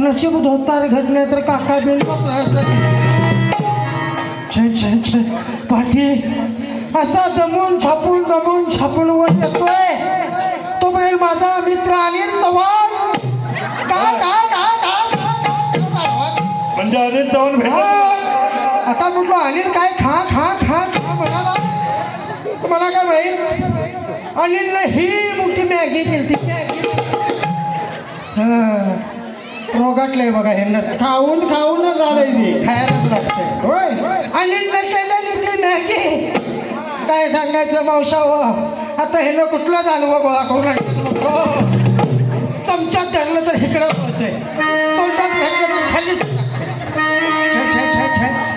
नशीब धोतार घडले तर काका बिल पाठी असा दमून छापून वर येतोय तो म्हणजे माझा मित्र अनिल चव्हाण का म्हणजे अनिल चव्हाण भेटला आता म्हटलं अनिल काय खा म्हणाला मला काय माहीत अनिलनं ही मोठी मॅगी केली रोगाटलंय बघा ह्यांना खाऊन झालंय ते खायलाच लागतंय होय अनिलनं केलेली ती मॅगी काय सांगायचं मावशा हो आता ह्यानं कुठलं जानवं गोळा करून आणलं चमच्यात धरलं तर इकडं होतंय तोंडात धरलं तर खालीच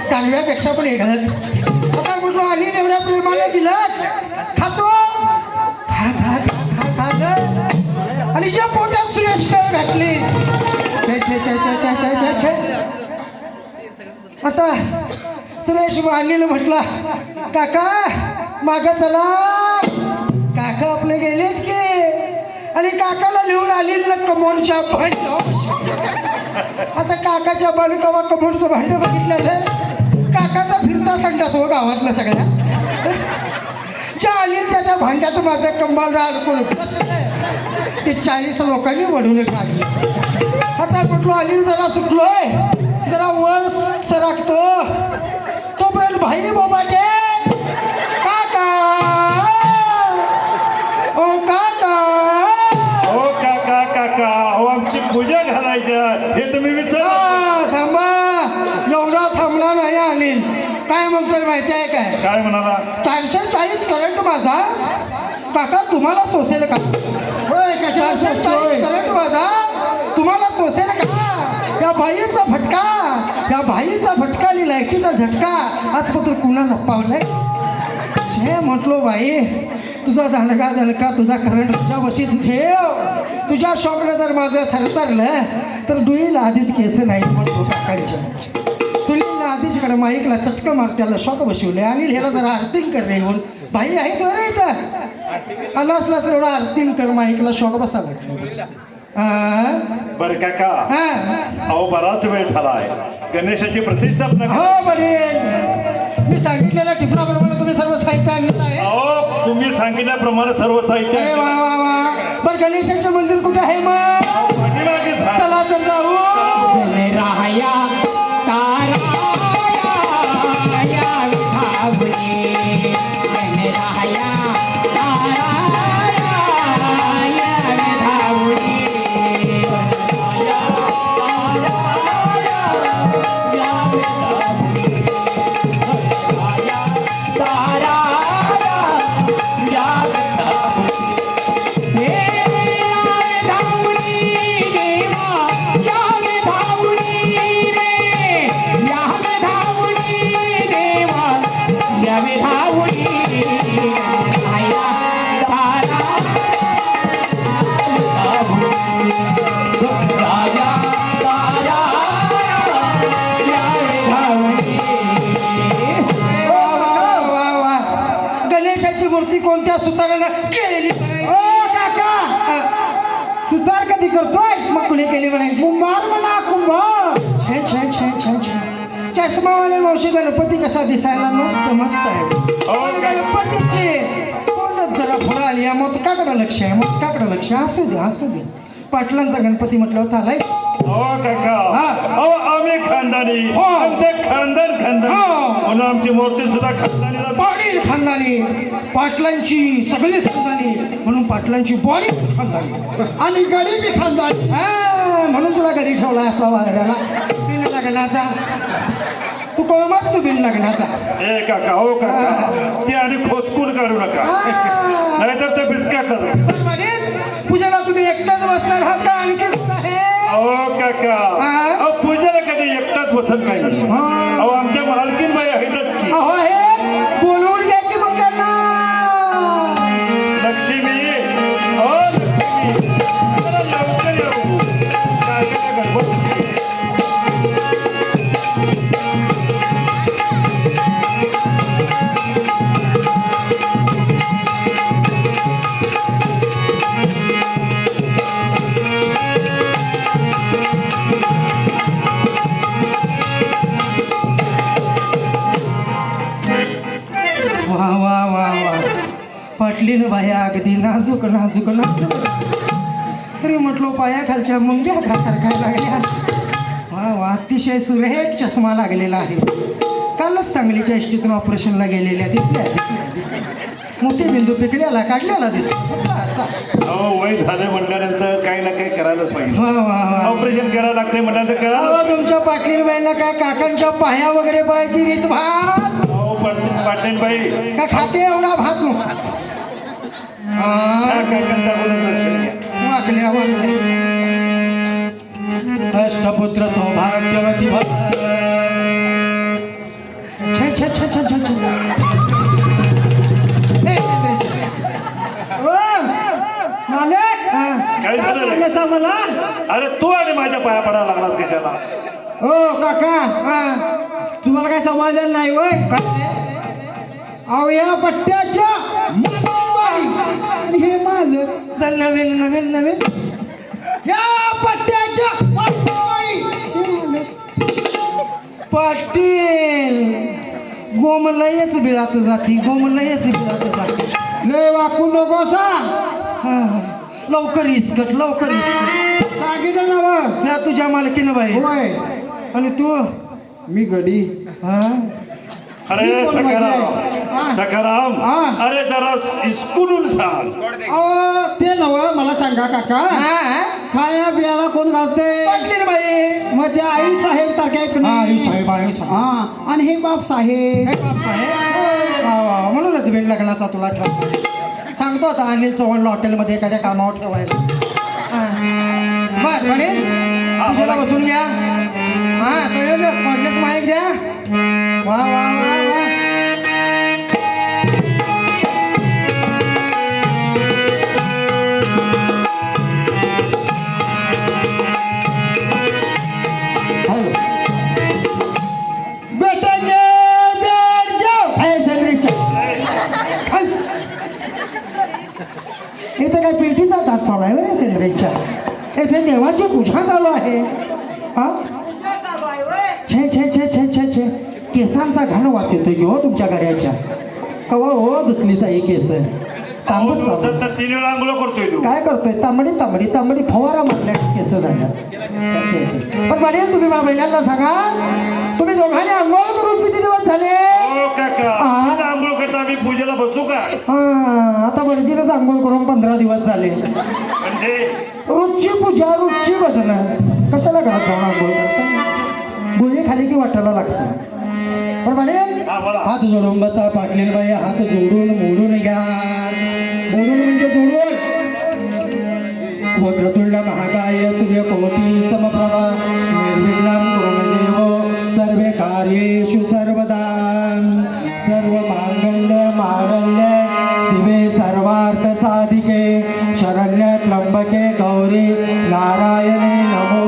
कालव्यापेक्षा पण एखादं आता म्हटलं अनिल एवढ्या प्रेमाने दिलं खातो खा आणि ज्या पोटात सुरेश घातली आता सुरेश अनिल म्हटला काका मागं चला काका आपले गेलेत की आणि काकाला लिहून अनिलनं कमोडच्या भांड आता काकाच्या बालुकावा कमोडचं भांड बघितलं काकाचा फिरता संडास हो गावातलं सगळ्या ज्या अनिलच्या त्या भांड्यात माझं कंबाला अडकून ते 40 लोकांनी वडून काढली आता म्हटलं अनिल जरा सुटलोय जरा वर सरकतो तो बोल भाई बोबाटे काका ओ काका अहो आमची पूजा घालायच्या हे तुम्ही थांबा एवढा थांबला नाही अनिल काय म्हणतोय माहिती आहे काय म्हणाला 440 करंट माझा काका तुम्हाला सोसेल का होय 440 करंट माझा तुम्हाला सोसेल का या बाईचा फटका आणि लायकीचा झटका आज फक्त कुणाला पावलाय हे म्हटलो बाई तुझा दणका तुझा करंट तुझ्या वशीत ठेव तुझ्या शॉकनं जर माझं थरथरलं तर डुईला आधीच केस नाही म्हणतो काकांच्या सुनीलला आधीच्याकडे माईकला चटकं मार त्याला शॉक बसवले आणि ह्याला जरा आर्थिंग कर रे येऊन भाई आहेच बरं इथं आला असला तर एवढा आर्थिंग कर माईकला शॉक बसावा बर काका अहो बराच वेळ झालाय गणेशाची प्रतिष्ठापना हो बरे मी सांगितलेल्या टिपणाप्रमाणे तुम्ही सर्व साहित्य आणलं आहे अहो तुम्ही सांगितल्याप्रमाणे सर्व साहित्य वा बरं गणेशाचं मंदिर कुठे आहे मग चला तर जाऊ कोणत्या सुतारानं केलेली काका सुतार कधी करतोय मग कुणी केली म्हणायची कुंभार म्हणा कुंभार छान चष्मावाले मावशी गणपती कसा दिसायला मस्त आहे गणपतीचे तोंडात जरा पुढं आली मग काकडं लक्ष असू दे पाटलांचा गणपती म्हटलं चालाय आम्ही खानदानी खानदान म्हणून आमची मूर्ती सुद्धा खानदानी पाटील खानदानी पाटलांची सगळी खानदानी म्हणून पाटलांची बॉडी खानदानी आणि गडी बी खानदानी म्हणून तुला गडी ठेवला असावा बिन लग्नाचा तू कोणमाच तू बिन लग्नाचा काका हो काका ते आणि खोदकून काढू नका नाहीतर ते बिस्कट पूजेला तुम्ही एकटाच बसणार आहात का आणखी आहे अहो काका पूजेला कधी एकटाच बसत नाही अहो आमच्या मालकीन बाई आहेतच की अहो हे बोलवून घ्या की मग त्यांना लक्ष्मी लवकर येऊ गणपती म्हणली ना बाया अगदी नाजूक नाजूक नाजूक. तरी म्हटलो पायाखालच्या मुंग्या घासारखायला लागल्या. वा वा, अतिशय सुरेख चष्मा लागलेला आहे. कालच सांगलीच्या एसटीतून ऑपरेशनला गेलेल्या दिसल्या. मोठे बिंदू पिकल्याला काढलेला दिसतो. असा अहो वय झालं म्हटल्यानंतर काही ना काही करायलाच पाहिजे. वा वा वा. ऑपरेशन करायला लागते म्हटल्यानंतर अहो, करायला. तुमच्या पाटील बाईला काय काकांच्या पाया वगैरे पळायची रीत भात अहो पाटील बाई का खाते एवढा भात नुसता. त्या काकांचा अगोदर दर्शन घ्या. वाकल्या वाकल्या. अष्टपुत्र सौभाग्यवती भव. छे छे छे छे छे छे. ए, मालक काय झालं रे? सांगायचं मला. अरे तू आणि माझ्या पाया पडायला लागलास कशाला? ओ काका तुम्हाला काय समाधान नाही होय? अहो या पट्ट्याच्या आणि हे मालक चल नवीन नवीन नवीन या पट्ट्याच्या पाटील गोमलयच बिळात जाती गोमलयच बिळात जाती. लय वाकू नको सांग. लवकर इसकट लवकर इसकट. सांगितलं ना या तुझ्या मालकीनं बाई होय. आणि तू मी गडी. हा अरे सखाराम सखाराम हा. अरे जरा इस्कुलून सांग. अहो ते नव मला सांगा काका खाया बियाला कोण घालते? पाटलीन बाई. मग त्या आई साहेब सारख्या एक आई साहेब आई साहेब. हा आणि हे बाप साहेब बाप साहेब. म्हणूनच भेट लग्नाचा तुला ठेव सांगतो आता. अनिल चव्हाणला हॉटेलमध्ये एखाद्या कामावर ठेवायला. बर म्हणे तुझ्याला बसून घ्या. हा संयोजक कॉर्डलेस माईक द्या. वा वा वा वा. इथे काय पेटीचा ताट चालू आहे बरं सेंद्रेच्या. इथे देवाची पूजा चालू आहे. हा छे छे छे छे छे छे. केसांचा घाण वास येतोय की हो तुमच्या गाड्याच्या. कवा हो धुतलीचा एक केस तांबूस तांबूस. 3 वेळा आंघोळ करतोय तू. काय करतोय? तांबडी तांबडी तांबडी फवारा मारल्या केस झाल्या. पण बरे तुम्ही बहिणांना सांगा तुम्ही दोघांनी आंघोळ करून किती दिवस झाले? हो काका आंघोळ करता आम्ही पूजेला बसू का? आता बर्जीनच आंघोळ करून 15 दिवस झाले. म्हणजे रोजची पूजा रोजची भजन कशाला घरात जाऊन आंघोळ करता? गुन्हे खाली की वाटायला लागतं. पण म्हणे हात जोडून बसा पाटलीन बाई. हात जोडून मोडून घ्या. मोडून म्हणजे जोडून. वक्रतुंड महाकाय सूर्यकोटी समप्रभा निर्विघ्नं कुरु देव सर्वे कार्येषु सर्वदा. सर्व मांगल्य शिवे सर्वार्थ साधिके शरण्य त्र्यंबके गौरी नारायणी नमो